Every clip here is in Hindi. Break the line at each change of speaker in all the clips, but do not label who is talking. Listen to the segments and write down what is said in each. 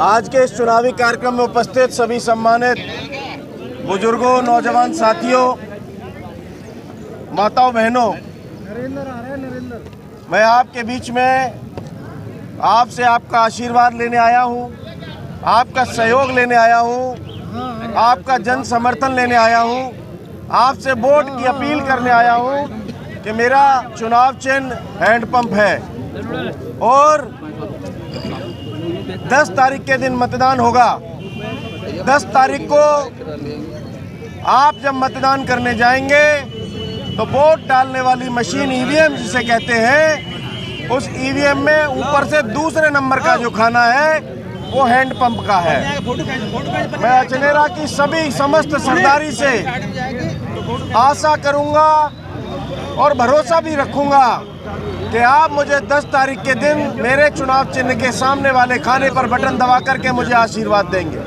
आज के इस चुनावी कार्यक्रम में उपस्थित सभी सम्मानित बुजुर्गों, नौजवान साथियों, माताओं, बहनों, मैं आपके बीच में आपसे आपका आशीर्वाद लेने आया हूं, आपका सहयोग लेने आया हूं, आपका जन समर्थन लेने आया हूं, आपसे वोट की अपील करने आया हूं कि मेरा चुनाव चिन्ह हैंडपंप है और 10 तारीख के दिन मतदान होगा। 10 तारीख को आप जब मतदान करने जाएंगे तो वोट डालने वाली मशीन ईवीएम जिसे कहते हैं, उस ईवीएम में ऊपर से दूसरे नंबर का जो खाना है वो हैंडपंप का है। मैं अचनेरा की सभी समस्त सरदारी से आशा करूंगा और भरोसा भी रखूंगा कि आप मुझे 10 तारीख के दिन मेरे चुनाव चिन्ह के सामने वाले खाने पर बटन दबा करके मुझे आशीर्वाद देंगे।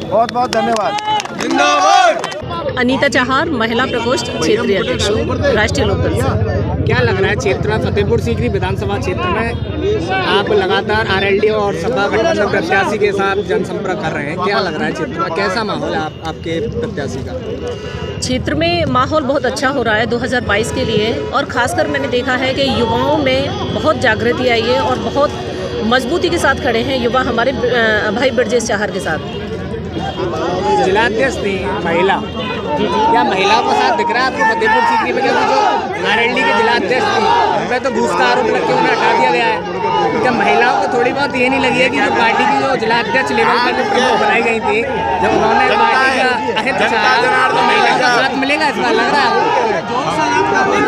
बहुत बहुत धन्यवाद। जिंदाबाद।
अनीता चहार, महिला प्रकोष्ठ क्षेत्रीय अध्यक्ष, राष्ट्रीय लोकदल से।
क्या लग रहा है क्षेत्र में फतेहपुर सीकरी विधानसभा क्षेत्र में आप लगातार आरएलडी और सपा गठबंधन प्रत्याशी के साथ जनसंपर्क कर रहे हैं, क्या लग रहा है क्षेत्र में, कैसा माहौल है आपके प्रत्याशी का?
क्षेत्र में माहौल बहुत अच्छा हो रहा है 2022 के लिए, और खासकर मैंने देखा है कि युवाओं में बहुत जागृति आई है और बहुत मजबूती के साथ खड़े हैं युवा हमारे भाई ब्रजेश चहार के साथ।
जिलाध्यक्ष थी महिला, क्या महिलाओं का साथ दिख रहा है आपको फतेहपुर सीकरी में? क्योंकि जो नारायणी के जिलाध्यक्ष थी उन पर तो घूस का आरोप लग के उन्हें हटा दिया गया है। क्या महिलाओं को थोड़ी बहुत ये नहीं लगी है कि जो पार्टी की जो जिलाध्यक्ष लेवल पर जो प्रमुख बनाई गई थी, जब उन्होंने पार्टी का अहित चाहा तो महिलाओं का साथ मिलेगा, इस बार लग रहा है?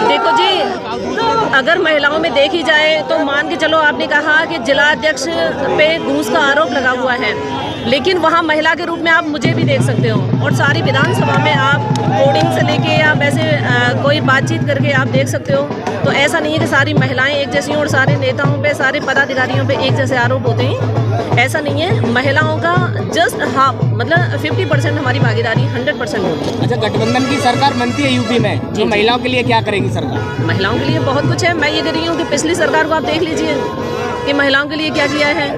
देखो जी, अगर महिलाओं में देखी जाए तो मान के चलो, आपने कहा कि जिलाध्यक्ष पे घूस का आरोप लगा हुआ है, लेकिन वहाँ महिला के रूप में आप मुझे भी देख सकते हो और सारी विधानसभा में आप कोडिंग से लेके या वैसे कोई बातचीत करके आप देख सकते हो। तो ऐसा नहीं है कि सारी महिलाएं एक जैसी और सारे नेताओं पे, सारे पदाधिकारियों पे एक जैसे आरोप होते हैं, ऐसा नहीं है। महिलाओं का जस्ट हाफ, मतलब 50% हमारी भागीदारी 100% होती है।
अच्छा, गठबंधन की सरकार बनती है यूपी में, तो महिलाओं के लिए क्या करेगी सरकार?
महिलाओं के लिए बहुत कुछ है। मैं ये कह रही हूँ कि पिछली सरकार को आप देख लीजिए कि महिलाओं के लिए क्या किया है।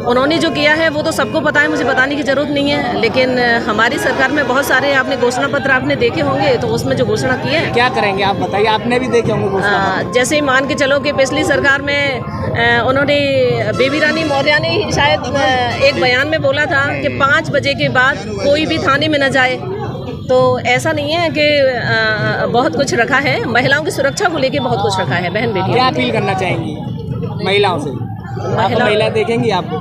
उन्होंने जो किया है वो तो सबको पता है, मुझे बताने की ज़रूरत नहीं है, लेकिन हमारी सरकार में बहुत सारे आपने घोषणा पत्र आपने देखे होंगे, तो उसमें जो घोषणा की है,
क्या करेंगे आप बताइए, आपने भी देखे होंगे घोषणा पत्र।
जैसे मान के चलो कि पिछली सरकार में उन्होंने बेबी रानी मौर्य ने शायद एक बयान में बोला था कि 5 बजे के बाद कोई भी थाने में न जाए। तो ऐसा नहीं है कि बहुत कुछ रखा है, महिलाओं की सुरक्षा को लेके बहुत कुछ रखा है। बहन बेटी
क्या अपील करना चाहेंगी महिलाओं से? महिला देखेंगी आपको?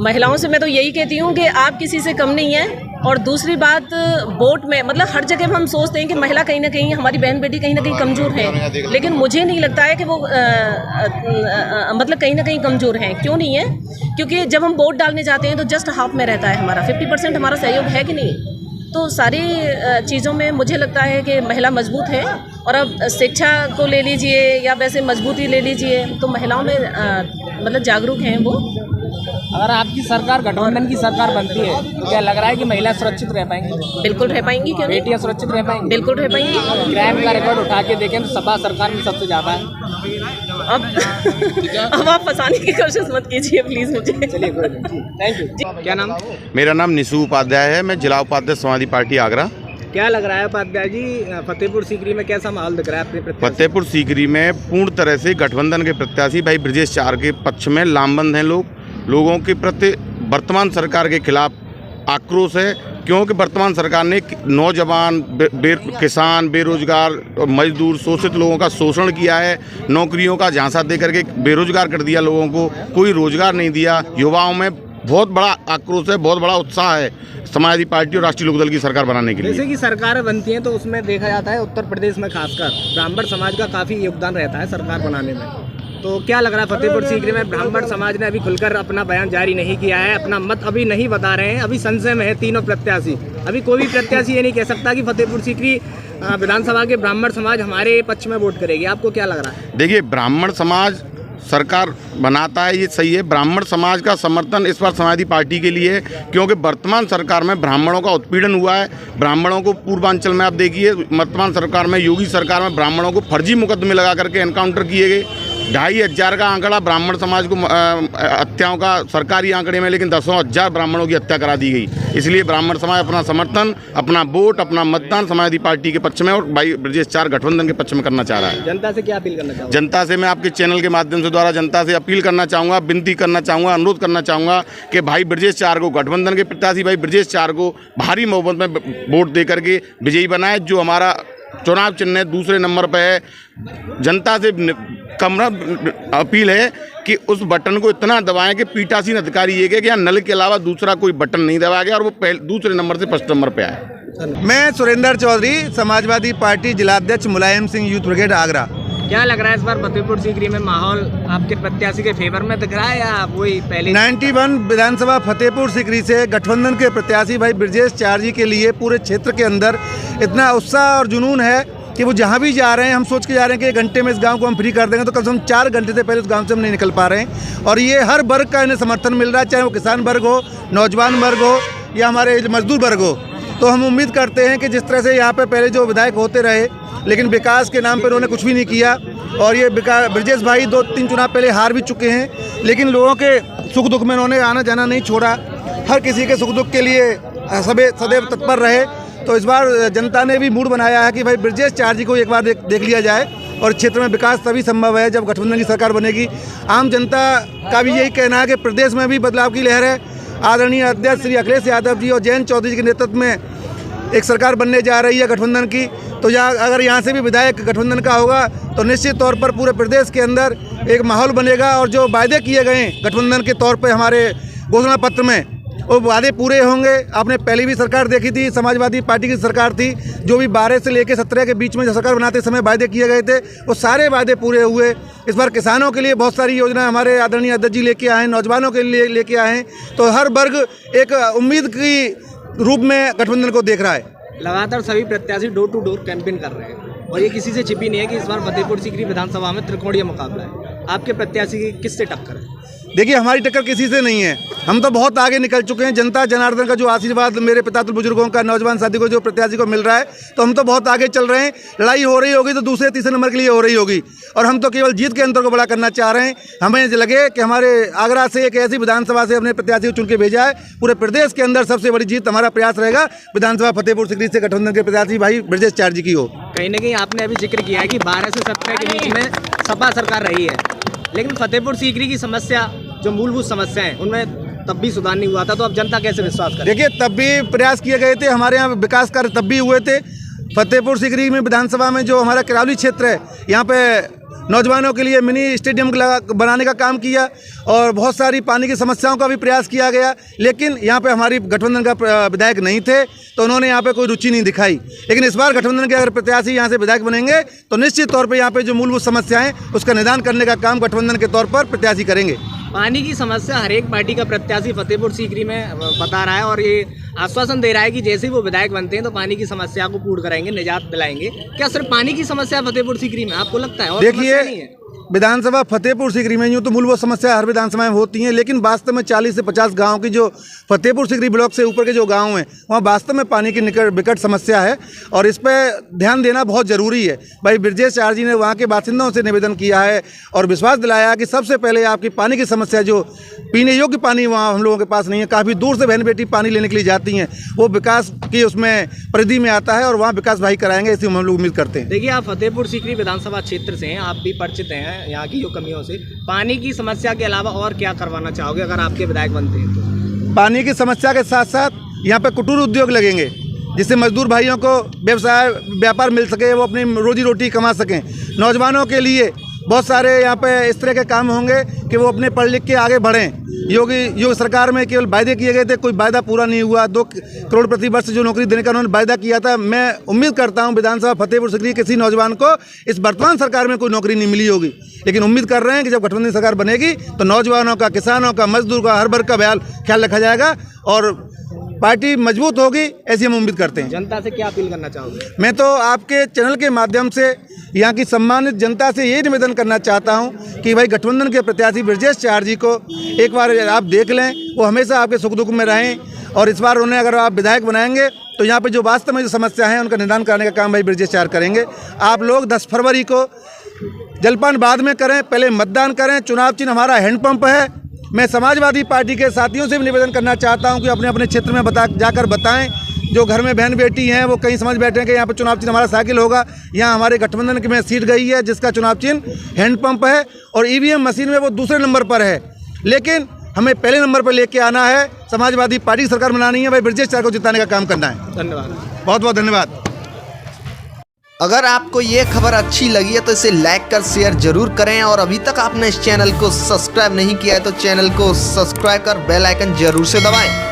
महिलाओं से मैं तो यही कहती हूँ कि आप किसी से कम नहीं है। और दूसरी बात, वोट में मतलब हर जगह हम सोचते हैं कि महिला कहीं ना कहीं, हमारी बहन बेटी कहीं ना कहीं कमज़ोर है, लेकिन मुझे नहीं लगता है कि वो मतलब कहीं ना कहीं कमज़ोर हैं। क्यों नहीं है? क्योंकि जब हम वोट डालने जाते हैं तो जस्ट हाफ में रहता है हमारा, 50% हमारा सहयोग है कि नहीं। तो सारी चीज़ों में मुझे लगता है कि महिला मजबूत है। और अब शिक्षा को ले लीजिए या वैसे मजबूती ले लीजिए, तो महिलाओं में मतलब जागरूक हैं वो।
अगर आपकी सरकार गठबंधन की सरकार बनती है तो क्या लग रहा है कि महिला सुरक्षित रह पाएंगी?
बिल्कुल रह पाएंगी। क्यों?
बेटियां सुरक्षित रह पाएंगी?
बिल्कुल रह पाएंगी।
क्राइम का रिकॉर्ड उठा के देखें तो सपा सरकार में सबसे ज़्यादा है।
अब आप फंसाने की कोशिश मत कीजिए प्लीज़ मुझे।
चलिए, थैंक यू। क्या नाम?
मेरा नाम निशु उपाध्याय है, मैं जिला उपाध्यक्ष समाजवादी पार्टी आगरा।
क्या लग रहा है उपाध्याय जी, फतेहपुर सीकरी में कैसा माहौल दिख रहा है अपने प्रत्याशी?
फतेहपुर सीकरी में पूर्ण तरह से गठबंधन के प्रत्याशी भाई ब्रजेश चहार के पक्ष में लामबंद हैं। लोगों के प्रति वर्तमान सरकार के खिलाफ आक्रोश है, क्योंकि वर्तमान सरकार ने नौजवान, किसान, बेरोजगार, मजदूर, शोषित लोगों का शोषण किया है। नौकरियों का झांसा दे करके बेरोजगार कर दिया, लोगों को कोई रोजगार नहीं दिया। युवाओं में बहुत बड़ा आक्रोश है, बहुत बड़ा उत्साह है समाजवादी पार्टी और राष्ट्रीय लोकदल की सरकार बनाने के लिए।
जैसे कि सरकारें बनती हैं तो उसमें देखा जाता है उत्तर प्रदेश में खासकर ब्राह्मण समाज का काफ़ी योगदान रहता है सरकार बनाने में। तो क्या लग रहा है फतेहपुर सीकरी में ब्राह्मण समाज ने अभी खुलकर अपना बयान जारी नहीं किया है, अपना मत अभी नहीं बता रहे हैं, अभी संशय में है तीनों प्रत्याशी। अभी कोई भी प्रत्याशी ये नहीं कह सकता कि फतेहपुर सीकरी विधानसभा के ब्राह्मण समाज हमारे पक्ष में वोट करेगी। आपको क्या लग रहा है?
देखिए, ब्राह्मण समाज सरकार बनाता है, ये सही है। ब्राह्मण समाज का समर्थन इस बार समाजवादी पार्टी के लिए है, क्योंकि वर्तमान सरकार में ब्राह्मणों का उत्पीड़न हुआ है। ब्राह्मणों को पूर्वांचल में आप देखिए, वर्तमान सरकार में, योगी सरकार में ब्राह्मणों को फर्जी मुकदमे लगा करके एनकाउंटर किए गए। 2,500 का आंकड़ा ब्राह्मण समाज को हत्याओं का सरकारी आंकड़े में, लेकिन 10,000 ब्राह्मणों की हत्या करा दी गई। इसलिए ब्राह्मण समाज अपना समर्थन, अपना वोट, अपना मतदान समाजवादी पार्टी के पक्ष में और भाई ब्रजेश चार गठबंधन के पक्ष में करना चाह रहा है।
जनता से क्या अपील करना चाहोगे?
जनता से मैं आपके चैनल के माध्यम से द्वारा जनता से अपील करना चाहूँगा, विनती करना चाहूँगा, अनुरोध करना चाहूँगा कि भाई ब्रजेश चार को, गठबंधन के प्रत्याशी भाई ब्रजेश चार को भारी बहुमत में वोट दे करके विजयी बनाए। जो हमारा चुनाव चिन्ह दूसरे नंबर पर है। जनता से कमरा अपील है कि उस बटन को इतना दबाएं कि पीठासीन अधिकारी ये कहे कि यहाँ नल के अलावा दूसरा कोई बटन नहीं दबाया गया और वो दूसरे नंबर से फर्स्ट नंबर पे आए।
मैं सुरेंद्र चौधरी, समाजवादी पार्टी जिलाध्यक्ष मुलायम सिंह यूथ ब्रिगेड आगरा।
क्या लग रहा है इस बार फतेहपुर सीकरी में माहौल आपके प्रत्याशी के फेवर में दिख रहा है या वही पहले?
91 विधानसभा फतेहपुर सीकरी से गठबंधन के प्रत्याशी भाई ब्रजेश चार जी के लिए पूरे क्षेत्र के अंदर इतना उत्साह और जुनून है कि वो जहाँ भी जा रहे हैं, हम सोच के जा रहे हैं कि 1 घंटे में इस गांव को हम फ्री कर देंगे, तो कम से कम 4 घंटे से पहले उस गांव से हम नहीं निकल पा रहे हैं। और ये हर वर्ग का इन्हें समर्थन मिल रहा है, चाहे वो किसान वर्ग हो, नौजवान वर्ग हो या हमारे मजदूर वर्ग हो। तो हम उम्मीद करते हैं कि जिस तरह से यहाँ पे पहले जो विधायक होते रहे लेकिन विकास के नाम पर उन्होंने कुछ भी नहीं किया, और ये ब्रजेश भाई 2-3 चुनाव पहले हार भी चुके हैं, लेकिन लोगों के सुख दुख में उन्होंने आना जाना नहीं छोड़ा, हर किसी के सुख दुख के लिए सदैव तत्पर रहे। तो इस बार जनता ने भी मूड बनाया है कि भाई ब्रजेश चार जी को एक बार देख लिया जाए, और क्षेत्र में विकास तभी संभव है जब गठबंधन की सरकार बनेगी। आम जनता का भी यही कहना है कि प्रदेश में भी बदलाव की लहर है। आदरणीय अध्यक्ष श्री अखिलेश यादव जी और जयंत चौधरी जी के नेतृत्व में एक सरकार बनने जा रही है गठबंधन की। तो अगर यहाँ से भी विधायक गठबंधन का होगा तो निश्चित तौर पर पूरे प्रदेश के अंदर एक माहौल बनेगा, और जो वायदे किए गए गठबंधन के तौर पर हमारे घोषणा पत्र में, वो वादे पूरे होंगे। आपने पहले भी सरकार देखी थी, समाजवादी पार्टी की सरकार थी, जो भी 12 से लेकर 17 के बीच में जो सरकार बनाते समय वादे किए गए थे वो सारे वादे पूरे हुए। इस बार किसानों के लिए बहुत सारी योजना हमारे आदरणीय अध्यक्ष जी लेके आए हैं, नौजवानों के लिए लेके आए हैं। तो हर वर्ग एक उम्मीद की रूप में गठबंधन को देख रहा है।
लगातार सभी प्रत्याशी डोर टू डोर कैंपेन कर रहे हैं और ये किसी से छिपी नहीं है कि इस बार फतेहपुर सीकरी विधानसभा में त्रिकोणीय मुकाबला है। आपके प्रत्याशी की किससे टक्कर है?
देखिए, हमारी टक्कर किसी से नहीं है, हम तो बहुत आगे निकल चुके हैं। जनता जनार्दन का जो आशीर्वाद मेरे पिता बुजुर्गों का, नौजवान साथी को, जो प्रत्याशी को मिल रहा है, तो हम तो बहुत आगे चल रहे हैं। लड़ाई हो रही होगी तो दूसरे तीसरे नंबर के लिए हो रही होगी, और हम तो केवल जीत के अंतर को बड़ा करना चाह रहे हैं। हमें लगे कि हमारे आगरा से एक ऐसी विधानसभा से अपने प्रत्याशी को चुन के भेजा है, पूरे प्रदेश के अंदर सबसे बड़ी जीत हमारा प्रयास रहेगा विधानसभा फतेहपुर सीकरी से गठबंधन के प्रत्याशी भाई ब्रजेश चार जी की हो।
कहीं ना कहीं आपने अभी जिक्र किया है कि 12 से 17 के बीच में सपा सरकार रही है, लेकिन फतेहपुर सीकरी की समस्या, जो मूलभूत समस्या है, उनमें तब भी सुधार नहीं हुआ था। तो अब जनता कैसे विश्वास करे?
देखिए, तब भी प्रयास किए गए थे, हमारे यहाँ विकास कार्य तब भी हुए थे। फतेहपुर सीकरी में विधानसभा में जो हमारा किरावली क्षेत्र है, यहाँ पे नौजवानों के लिए मिनी स्टेडियम बनाने का काम किया, और बहुत सारी पानी की समस्याओं का भी प्रयास किया गया, लेकिन यहाँ पे हमारी गठबंधन का विधायक नहीं थे, तो उन्होंने यहाँ पे कोई रुचि नहीं दिखाई। लेकिन इस बार गठबंधन के अगर प्रत्याशी यहाँ से विधायक बनेंगे तो निश्चित तौर पर यहाँ पे जो मूलभूत समस्याएं, उसका निदान करने का काम गठबंधन के तौर पर प्रत्याशी करेंगे।
पानी की समस्या हर एक पार्टी का प्रत्याशी फतेहपुर सीकरी में बता रहा है, और ये आश्वासन दे रहा है कि जैसे ही वो विधायक बनते हैं तो पानी की समस्या को पूर्ण कराएंगे, निजात दिलाएंगे। क्या सिर्फ पानी की समस्या फतेहपुर सीकरी में आपको लगता है? और
देखिए, विधानसभा फतेहपुर सीकरी में यूँ तो मूलभूत समस्या हर विधानसभा में होती हैं, लेकिन वास्तव में 40 से 50 गाँव की जो फतेहपुर सीकरी ब्लॉक से ऊपर के जो गांव हैं, वहाँ वास्तव में पानी की विकट समस्या है, और इस पर ध्यान देना बहुत ज़रूरी है। भाई ब्रजेश चार जी ने वहाँ के बासिंदों से निवेदन किया है और विश्वास दिलाया कि सबसे पहले आपकी पानी की समस्या, जो पीने योग्य पानी वहाँ हम लोगों के पास नहीं है, काफ़ी दूर से बहन बेटी पानी लेने के लिए जाती हैं, वो विकास की उसमें परिधि में आता है, और वहाँ विकास भाई कराएंगे, ऐसी हम लोग उम्मीद करते हैं।
देखिए, आप फतेहपुर सीकरी विधानसभा क्षेत्र से हैं, आप भी परिचित हैं यहाँ की जो कमियों से। पानी की समस्या के अलावा और क्या करवाना चाहोगे अगर आपके विधायक बनते हैं तो?
पानी की समस्या के साथ साथ यहाँ पे कुटीर उद्योग लगेंगे, जिससे मजदूर भाइयों को व्यापार मिल सके, वो अपनी रोजी रोटी कमा सकें। नौजवानों के लिए बहुत सारे यहाँ पे इस तरह के काम होंगे कि वो अपने पढ़ लिख के आगे बढ़ें। योगी सरकार में केवल वायदे किए गए थे, कोई वायदा पूरा नहीं हुआ। 2 करोड़ प्रति वर्ष जो नौकरी देने का उन्होंने वायदा किया था, मैं उम्मीद करता हूँ विधानसभा फतेहपुर सीकरी किसी नौजवान को इस वर्तमान सरकार में कोई नौकरी नहीं मिली होगी, लेकिन उम्मीद कर रहे हैं कि जब गठबंधन सरकार बनेगी तो नौजवानों का, किसानों का, मजदूर का, हर वर्ग का ख्याल रखा जाएगा और पार्टी मजबूत होगी, ऐसी हम उम्मीद करते हैं।
जनता से क्या अपील करना चाहोगे?
मैं तो आपके चैनल के माध्यम से यहाँ की सम्मानित जनता से यही निवेदन करना चाहता हूँ कि भाई गठबंधन के प्रत्याशी ब्रजेश चार जी को एक बार आप देख लें, वो हमेशा आपके सुख दुख में रहें, और इस बार उन्हें अगर आप विधायक बनाएंगे तो यहाँ पे जो वास्तव में जो समस्या है उनका निदान करने का काम भाई ब्रजेश चार करेंगे। आप लोग 10 फरवरी को जलपान बाद में करें, पहले मतदान करें। चुनाव चिन्ह हमारा हैंडपंप है। मैं समाजवादी पार्टी के साथियों से भी निवेदन करना चाहता हूं कि अपने अपने क्षेत्र में जाकर बताएं। जो घर में बहन बेटी हैं वो कहीं समझ बैठे हैं कि यहाँ पर चुनाव चिन्ह हमारा साइकिल होगा। यहाँ हमारे गठबंधन में सीट गई है जिसका चुनाव चिन्ह हैंडपंप है और ईवीएम मशीन में वो दूसरे नंबर पर है, लेकिन हमें पहले नंबर पर लेके आना है। समाजवादी पार्टी की सरकार बनानी है, भाई ब्रजेश चार को जिताने का काम करना है।
धन्यवाद।
बहुत बहुत धन्यवाद।
अगर आपको ये खबर अच्छी लगी है तो इसे लाइक कर शेयर जरूर करें और अभी तक आपने इस चैनल को सब्सक्राइब नहीं किया है तो चैनल को सब्सक्राइब कर बेल आइकन जरूर से दबाएं।